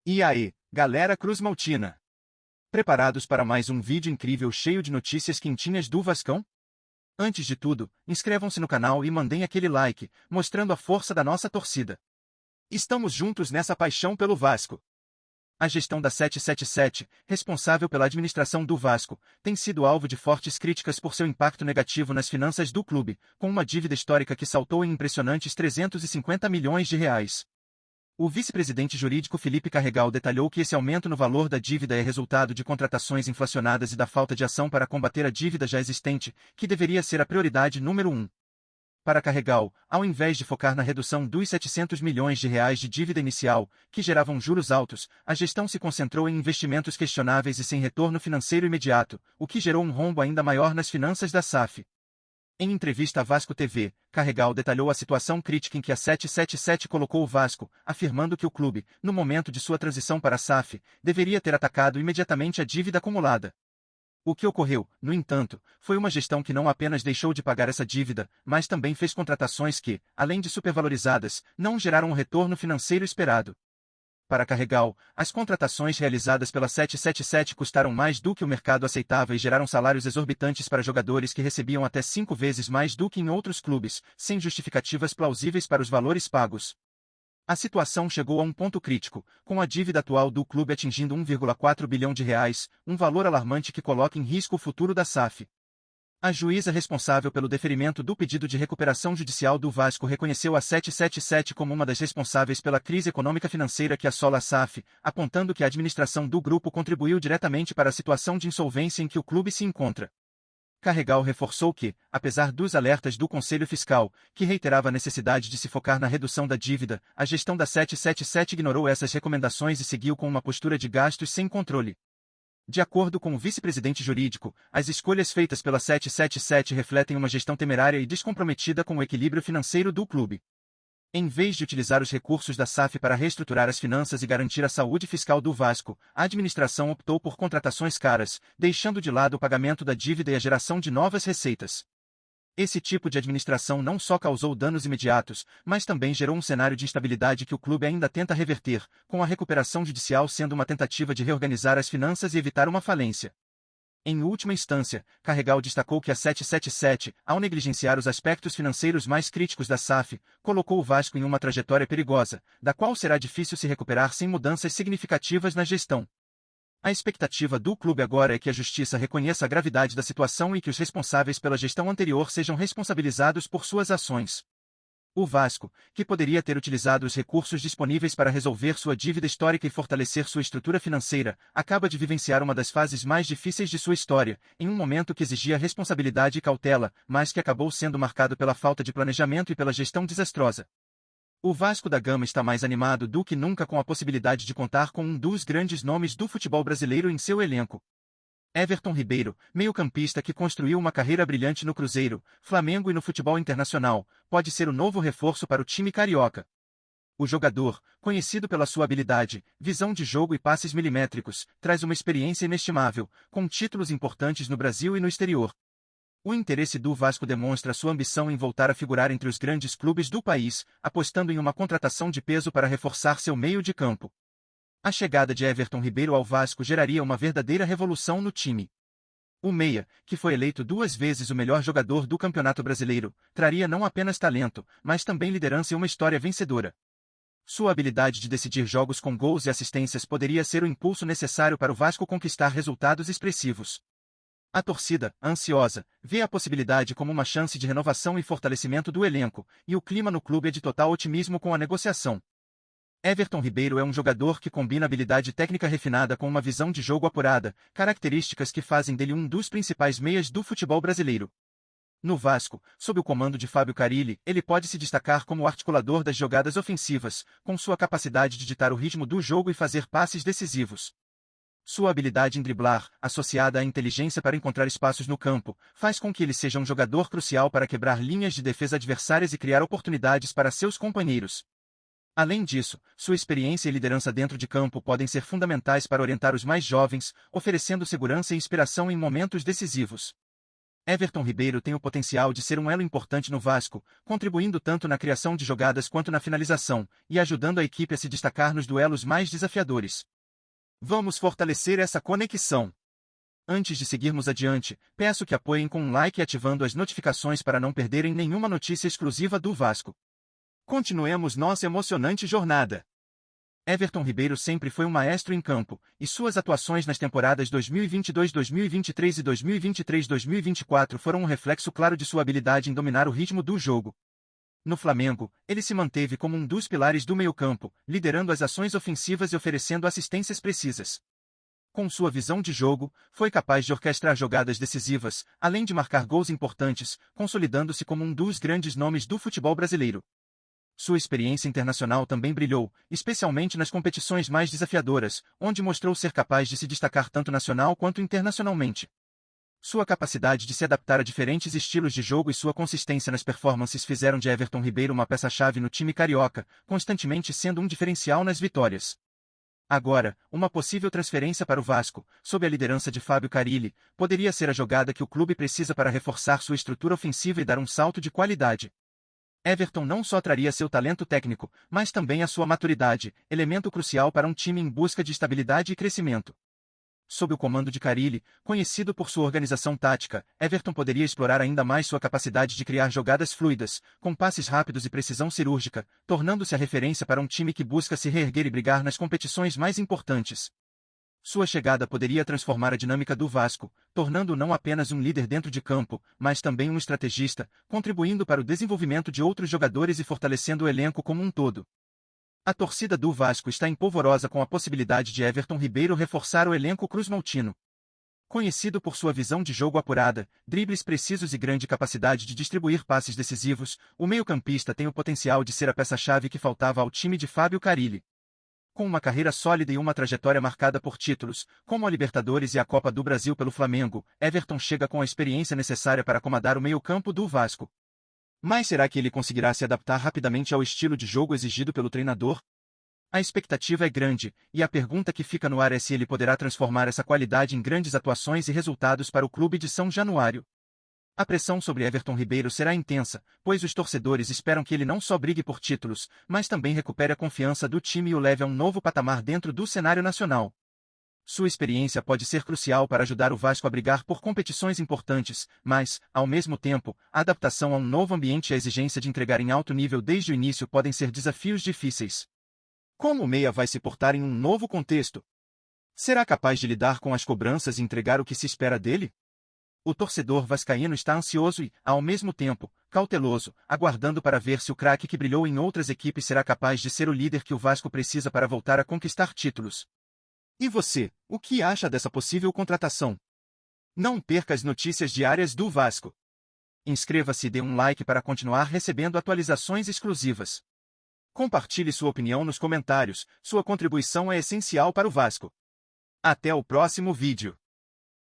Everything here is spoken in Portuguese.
E aí, galera Cruz Maltina? Preparados para mais um vídeo incrível cheio de notícias quentinhas do Vascão? Antes de tudo, inscrevam-se no canal e mandem aquele like, mostrando a força da nossa torcida. Estamos juntos nessa paixão pelo Vasco. A gestão da 777, responsável pela administração do Vasco, tem sido alvo de fortes críticas por seu impacto negativo nas finanças do clube, com uma dívida histórica que saltou em impressionantes R$ 350 milhões. O vice-presidente jurídico Felipe Carregal detalhou que esse aumento no valor da dívida é resultado de contratações inflacionadas e da falta de ação para combater a dívida já existente, que deveria ser a prioridade número 1. Para Carregal, ao invés de focar na redução dos R$ 700 milhões de dívida inicial, que geravam juros altos, a gestão se concentrou em investimentos questionáveis e sem retorno financeiro imediato, o que gerou um rombo ainda maior nas finanças da SAF. Em entrevista à Vasco TV, Carregal detalhou a situação crítica em que a 777 colocou o Vasco, afirmando que o clube, no momento de sua transição para a SAF, deveria ter atacado imediatamente a dívida acumulada. O que ocorreu, no entanto, foi uma gestão que não apenas deixou de pagar essa dívida, mas também fez contratações que, além de supervalorizadas, não geraram o retorno financeiro esperado. Para Carregal, as contratações realizadas pela 777 custaram mais do que o mercado aceitava e geraram salários exorbitantes para jogadores que recebiam até 5 vezes mais do que em outros clubes, sem justificativas plausíveis para os valores pagos. A situação chegou a um ponto crítico, com a dívida atual do clube atingindo R$ 1,4 bilhão, um valor alarmante que coloca em risco o futuro da SAF. A juíza responsável pelo deferimento do pedido de recuperação judicial do Vasco reconheceu a 777 como uma das responsáveis pela crise econômica financeira que assola a SAF, apontando que a administração do grupo contribuiu diretamente para a situação de insolvência em que o clube se encontra. Carregal reforçou que, apesar dos alertas do Conselho Fiscal, que reiterava a necessidade de se focar na redução da dívida, a gestão da 777 ignorou essas recomendações e seguiu com uma postura de gastos sem controle. De acordo com o vice-presidente jurídico, as escolhas feitas pela 777 refletem uma gestão temerária e descomprometida com o equilíbrio financeiro do clube. Em vez de utilizar os recursos da SAF para reestruturar as finanças e garantir a saúde fiscal do Vasco, a administração optou por contratações caras, deixando de lado o pagamento da dívida e a geração de novas receitas. Esse tipo de administração não só causou danos imediatos, mas também gerou um cenário de instabilidade que o clube ainda tenta reverter, com a recuperação judicial sendo uma tentativa de reorganizar as finanças e evitar uma falência. Em última instância, Carregal destacou que a 777, ao negligenciar os aspectos financeiros mais críticos da SAF, colocou o Vasco em uma trajetória perigosa, da qual será difícil se recuperar sem mudanças significativas na gestão. A expectativa do clube agora é que a justiça reconheça a gravidade da situação e que os responsáveis pela gestão anterior sejam responsabilizados por suas ações. O Vasco, que poderia ter utilizado os recursos disponíveis para resolver sua dívida histórica e fortalecer sua estrutura financeira, acaba de vivenciar uma das fases mais difíceis de sua história, em um momento que exigia responsabilidade e cautela, mas que acabou sendo marcado pela falta de planejamento e pela gestão desastrosa. O Vasco da Gama está mais animado do que nunca com a possibilidade de contar com um dos grandes nomes do futebol brasileiro em seu elenco. Everton Ribeiro, meio-campista que construiu uma carreira brilhante no Cruzeiro, Flamengo e no futebol internacional, pode ser o novo reforço para o time carioca. O jogador, conhecido pela sua habilidade, visão de jogo e passes milimétricos, traz uma experiência inestimável, com títulos importantes no Brasil e no exterior. O interesse do Vasco demonstra sua ambição em voltar a figurar entre os grandes clubes do país, apostando em uma contratação de peso para reforçar seu meio de campo. A chegada de Everton Ribeiro ao Vasco geraria uma verdadeira revolução no time. O meia, que foi eleito 2 vezes o melhor jogador do Campeonato Brasileiro, traria não apenas talento, mas também liderança e uma história vencedora. Sua habilidade de decidir jogos com gols e assistências poderia ser o impulso necessário para o Vasco conquistar resultados expressivos. A torcida, ansiosa, vê a possibilidade como uma chance de renovação e fortalecimento do elenco, e o clima no clube é de total otimismo com a negociação. Everton Ribeiro é um jogador que combina habilidade técnica refinada com uma visão de jogo apurada, características que fazem dele um dos principais meias do futebol brasileiro. No Vasco, sob o comando de Fábio Carille, ele pode se destacar como articulador das jogadas ofensivas, com sua capacidade de ditar o ritmo do jogo e fazer passes decisivos. Sua habilidade em driblar, associada à inteligência para encontrar espaços no campo, faz com que ele seja um jogador crucial para quebrar linhas de defesa adversárias e criar oportunidades para seus companheiros. Além disso, sua experiência e liderança dentro de campo podem ser fundamentais para orientar os mais jovens, oferecendo segurança e inspiração em momentos decisivos. Everton Ribeiro tem o potencial de ser um elo importante no Vasco, contribuindo tanto na criação de jogadas quanto na finalização, e ajudando a equipe a se destacar nos duelos mais desafiadores. Vamos fortalecer essa conexão. Antes de seguirmos adiante, peço que apoiem com um like e ativando as notificações para não perderem nenhuma notícia exclusiva do Vasco. Continuemos nossa emocionante jornada. Everton Ribeiro sempre foi um maestro em campo, e suas atuações nas temporadas 2022-2023 e 2023-2024 foram um reflexo claro de sua habilidade em dominar o ritmo do jogo. No Flamengo, ele se manteve como um dos pilares do meio-campo, liderando as ações ofensivas e oferecendo assistências precisas. Com sua visão de jogo, foi capaz de orquestrar jogadas decisivas, além de marcar gols importantes, consolidando-se como um dos grandes nomes do futebol brasileiro. Sua experiência internacional também brilhou, especialmente nas competições mais desafiadoras, onde mostrou ser capaz de se destacar tanto nacional quanto internacionalmente. Sua capacidade de se adaptar a diferentes estilos de jogo e sua consistência nas performances fizeram de Everton Ribeiro uma peça-chave no time carioca, constantemente sendo um diferencial nas vitórias. Agora, uma possível transferência para o Vasco, sob a liderança de Fábio Carille, poderia ser a jogada que o clube precisa para reforçar sua estrutura ofensiva e dar um salto de qualidade. Everton não só traria seu talento técnico, mas também a sua maturidade, elemento crucial para um time em busca de estabilidade e crescimento. Sob o comando de Carille, conhecido por sua organização tática, Everton poderia explorar ainda mais sua capacidade de criar jogadas fluidas, com passes rápidos e precisão cirúrgica, tornando-se a referência para um time que busca se reerguer e brigar nas competições mais importantes. Sua chegada poderia transformar a dinâmica do Vasco, tornando-o não apenas um líder dentro de campo, mas também um estrategista, contribuindo para o desenvolvimento de outros jogadores e fortalecendo o elenco como um todo. A torcida do Vasco está empolvorosa com a possibilidade de Everton Ribeiro reforçar o elenco cruzmaltino. Conhecido por sua visão de jogo apurada, dribles precisos e grande capacidade de distribuir passes decisivos, o meio-campista tem o potencial de ser a peça-chave que faltava ao time de Fábio Carille. Com uma carreira sólida e uma trajetória marcada por títulos, como a Libertadores e a Copa do Brasil pelo Flamengo, Everton chega com a experiência necessária para comandar o meio-campo do Vasco. Mas será que ele conseguirá se adaptar rapidamente ao estilo de jogo exigido pelo treinador? A expectativa é grande, e a pergunta que fica no ar é se ele poderá transformar essa qualidade em grandes atuações e resultados para o clube de São Januário. A pressão sobre Everton Ribeiro será intensa, pois os torcedores esperam que ele não só brigue por títulos, mas também recupere a confiança do time e o leve a um novo patamar dentro do cenário nacional. Sua experiência pode ser crucial para ajudar o Vasco a brigar por competições importantes, mas, ao mesmo tempo, a adaptação a um novo ambiente e a exigência de entregar em alto nível desde o início podem ser desafios difíceis. Como o meia vai se portar em um novo contexto? Será capaz de lidar com as cobranças e entregar o que se espera dele? O torcedor vascaíno está ansioso e, ao mesmo tempo, cauteloso, aguardando para ver se o craque que brilhou em outras equipes será capaz de ser o líder que o Vasco precisa para voltar a conquistar títulos. E você, o que acha dessa possível contratação? Não perca as notícias diárias do Vasco. Inscreva-se e dê um like para continuar recebendo atualizações exclusivas. Compartilhe sua opinião nos comentários, sua contribuição é essencial para o Vasco. Até o próximo vídeo.